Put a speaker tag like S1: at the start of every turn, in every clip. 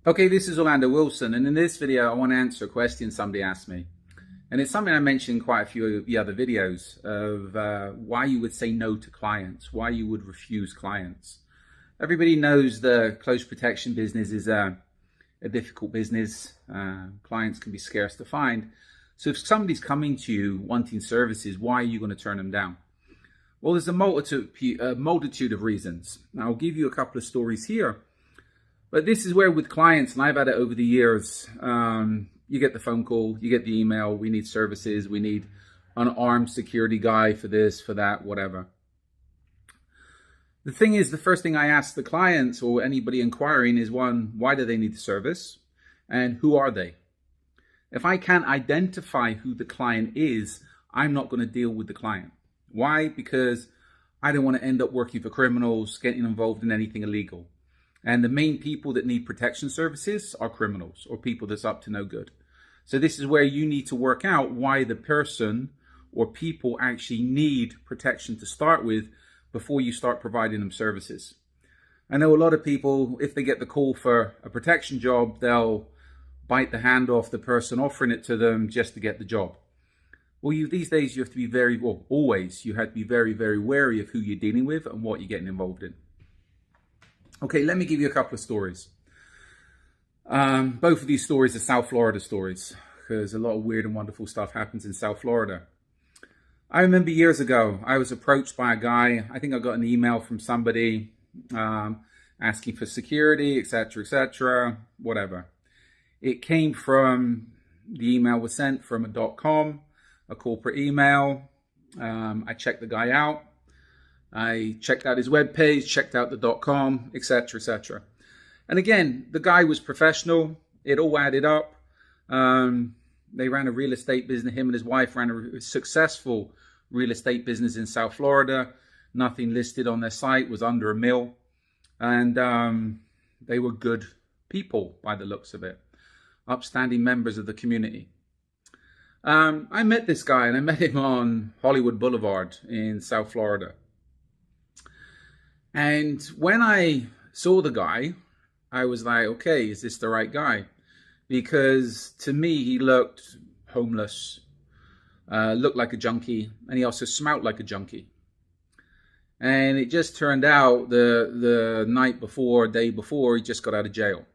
S1: Okay, this is Orlando Wilson, and in this video I want to answer a question somebody asked me. And it's something I mentioned in quite a few of the other videos of why you would say no to clients, why you would refuse clients. Everybody knows the close protection business is a difficult business. Clients can be scarce to find. So if somebody's coming to you wanting services, why are you going to turn them down? Well, there's a multitude of reasons. Now, I'll give you a couple of stories here. But this is where with clients, and I've had it over the years, you get the phone call, you get the email, we need services, we need an armed security guy for this, for that, whatever. The thing is, the first thing I ask the clients or anybody inquiring is one, why do they need the service? And who are they? If I can't identify who the client is, I'm not going to deal with the client. Why? Because I don't want to end up working for criminals, getting involved in anything illegal. And the main people that need protection services are criminals or people that's up to no good. So this is where you need to work out why the person or people actually need protection to start with before you start providing them services. I know a lot of people, if they get the call for a protection job, they'll bite the hand off the person offering it to them just to get the job. Well, these days you have to be always, you have to be very, very wary of who you're dealing with and what you're getting involved in. Okay, let me give you a couple of stories. Both of these stories are South Florida stories because a lot of weird and wonderful stuff happens in South Florida. I remember years ago, I was approached by a guy. I think I got an email from somebody asking for security, etc., whatever. It came from, the email was sent from a .com, a corporate email. I checked the guy out. I checked out his webpage, checked out the .com, etc. And again, the guy was professional. It all added up. They ran a real estate business. Him and his wife ran a successful real estate business in South Florida. Nothing listed on their site, was under $1 million. And they were good people by the looks of it. Upstanding members of the community. I met this guy, and I met him on Hollywood Boulevard in South Florida. And when I saw the guy, I was like, okay, is this the right guy? Because to me, he looked homeless, looked like a junkie, and he also smelled like a junkie. And it just turned out the night before, day before, he just got out of jail.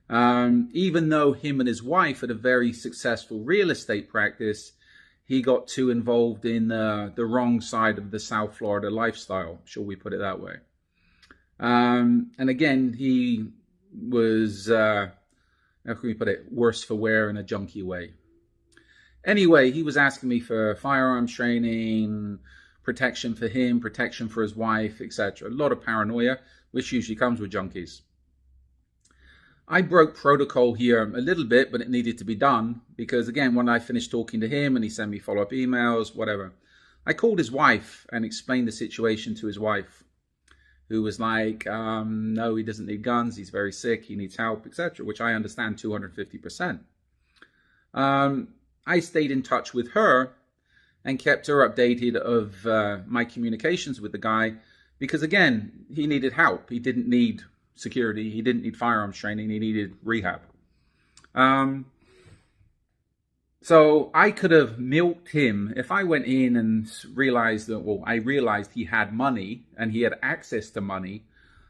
S1: Even though him and his wife had a very successful real estate practice, he got too involved in the wrong side of the South Florida lifestyle, shall we put it that way. And again, he was, how can we put it, worse for wear in a junkie way. Anyway, he was asking me for firearms training, protection for him, protection for his wife, etc. A lot of paranoia, which usually comes with junkies. I broke protocol here a little bit, but it needed to be done because, again, when I finished talking to him and he sent me follow-up emails, whatever, I called his wife and explained the situation to his wife, who was like, no, he doesn't need guns, he's very sick, he needs help, etc., which I understand 250%. I stayed in touch with her and kept her updated of my communications with the guy because, again, he needed help. He didn't need security, he didn't need firearms training, he needed rehab. So I could have milked him if I went in and realized that, well, I realized he had money and he had access to money.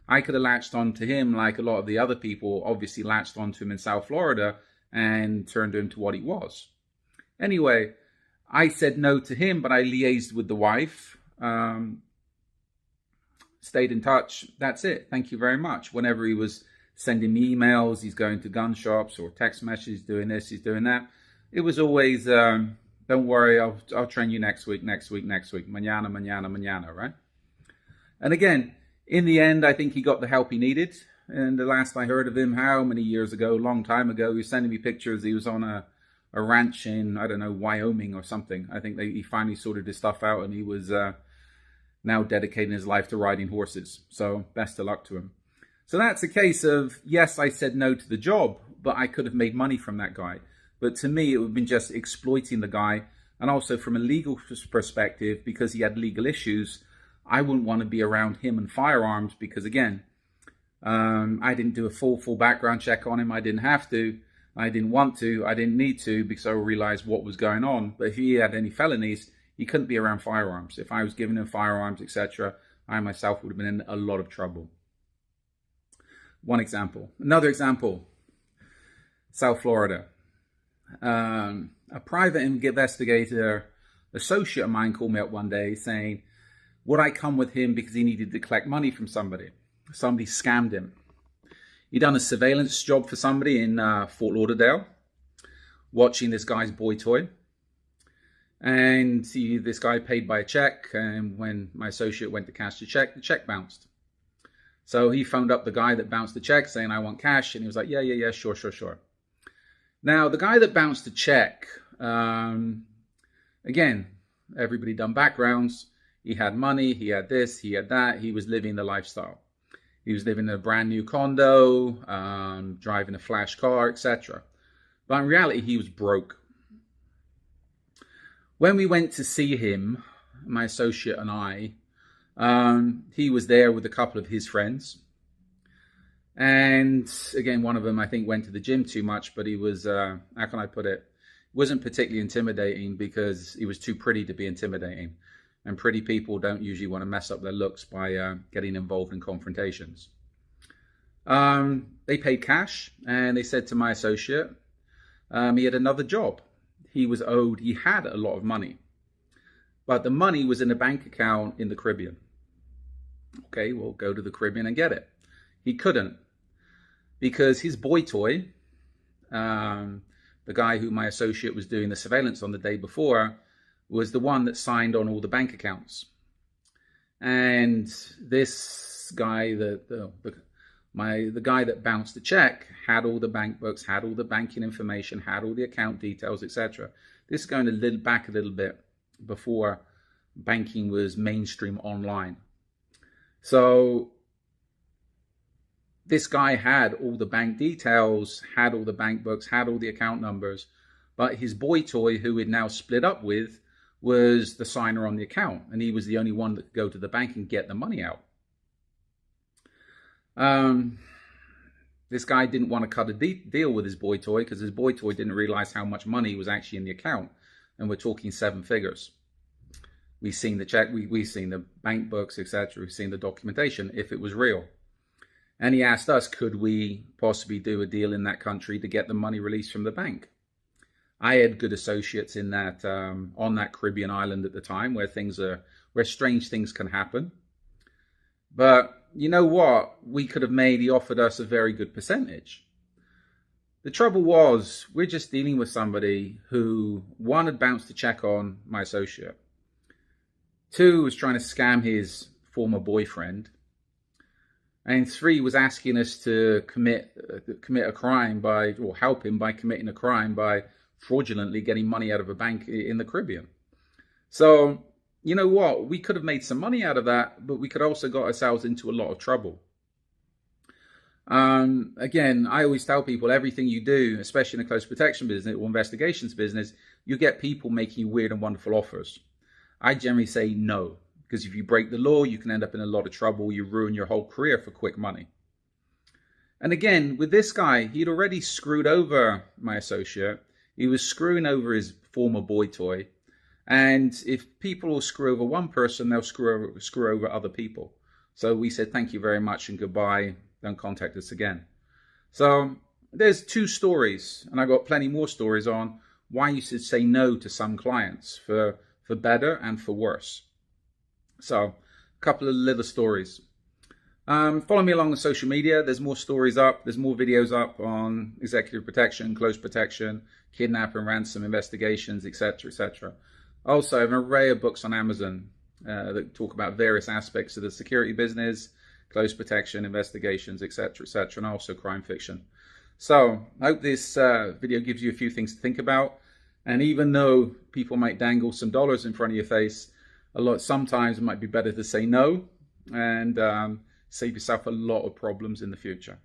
S1: I could have latched on to him like a lot of the other people obviously latched onto him in South Florida and turned him to what he was. Anyway, I said no to him, but I liaised with the wife. Stayed in touch. That's it. Thank you very much. Whenever he was sending me emails, he's going to gun shops or text messages, doing this, he's doing that. It was always, don't worry, I'll train you next week, mañana, right? And again, in the end, I think he got the help he needed. And the last I heard of him, how many years ago, long time ago, he was sending me pictures. He was on a ranch in, I don't know, Wyoming or something. I think he finally sorted his stuff out and he was now dedicating his life to riding horses. So best of luck to him. So that's a case of, yes, I said no to the job, but I could have made money from that guy. But to me, it would have been just exploiting the guy. And also from a legal perspective, because he had legal issues, I wouldn't want to be around him and firearms because, again, I didn't do a full background check on him. I didn't have to. I didn't want to. I didn't need to, because I realized what was going on. But if he had any felonies, he couldn't be around firearms. If I was giving him firearms, etc., I myself would have been in a lot of trouble. One example. Another example. South Florida. A private investigator associate of mine called me up one day saying, would I come with him because he needed to collect money from somebody? Somebody scammed him. He'd done a surveillance job for somebody in Fort Lauderdale, watching this guy's boy toy. And this guy paid by a check, and when my associate went to cash the check bounced. So he phoned up the guy that bounced the check saying, I want cash. And he was like, yeah, sure. Now, the guy that bounced the check, again, everybody done backgrounds. He had money, he had this, he had that. He was living the lifestyle. He was living in a brand new condo, driving a flash car, etc. But in reality, he was broke. When we went to see him, my associate and I, he was there with a couple of his friends. And again, one of them, I think, went to the gym too much, but he was, how can I put it? Wasn't particularly intimidating because he was too pretty to be intimidating. And pretty people don't usually want to mess up their looks by getting involved in confrontations. They paid cash, and they said to my associate, he had another job. He had a lot of money, but the money was in a bank account in the Caribbean. Okay, well, go to the Caribbean and get it. He couldn't, because his boy toy, the guy who my associate was doing the surveillance on the day before, was the one that signed on all the bank accounts. And this guy, the guy that bounced the check, had all the bank books, had all the banking information, had all the account details, etc. This is going back a little bit before banking was mainstream online. So this guy had all the bank details, had all the bank books, had all the account numbers, but his boy toy, who he'd now split up with, was the signer on the account, and he was the only one that could go to the bank and get the money out. This guy didn't want to cut a deal with his boy toy because his boy toy didn't realize how much money was actually in the account, and we're talking 7 figures. We've seen the check, we've seen the bank books, etc. We've seen the documentation, if it was real. And he asked us, could we possibly do a deal in that country to get the money released from the bank? I had good associates in that on that Caribbean island at the time, where strange things can happen. But you know what? He offered us a very good percentage. The trouble was, we're just dealing with somebody who, 1, had bounced the check on my associate, 2, was trying to scam his former boyfriend, and 3, was asking us to commit a crime or help him by committing a crime by fraudulently getting money out of a bank in the Caribbean. So, you know what? We could have made some money out of that, but we could also got ourselves into a lot of trouble. Again, I always tell people, everything you do, especially in a close protection business or investigations business, you get people making you weird and wonderful offers. I generally say no, because if you break the law, you can end up in a lot of trouble. You ruin your whole career for quick money. And again, with this guy, he'd already screwed over my associate. He was screwing over his former boy toy. And if people will screw over one person, they'll screw over other people. So we said, thank you very much and goodbye. Don't contact us again. So there's 2 stories, and I've got plenty more stories on why you should say no to some clients for better and for worse. So a couple of little stories. Follow me along on social media. There's more stories up. There's more videos up on executive protection, close protection, kidnap and ransom investigations, etc., etc. Also, I have an array of books on Amazon that talk about various aspects of the security business, close protection, investigations, etc., etc., and also crime fiction. So I hope this video gives you a few things to think about. And even though people might dangle some dollars in front of your face, sometimes it might be better to say no and save yourself a lot of problems in the future.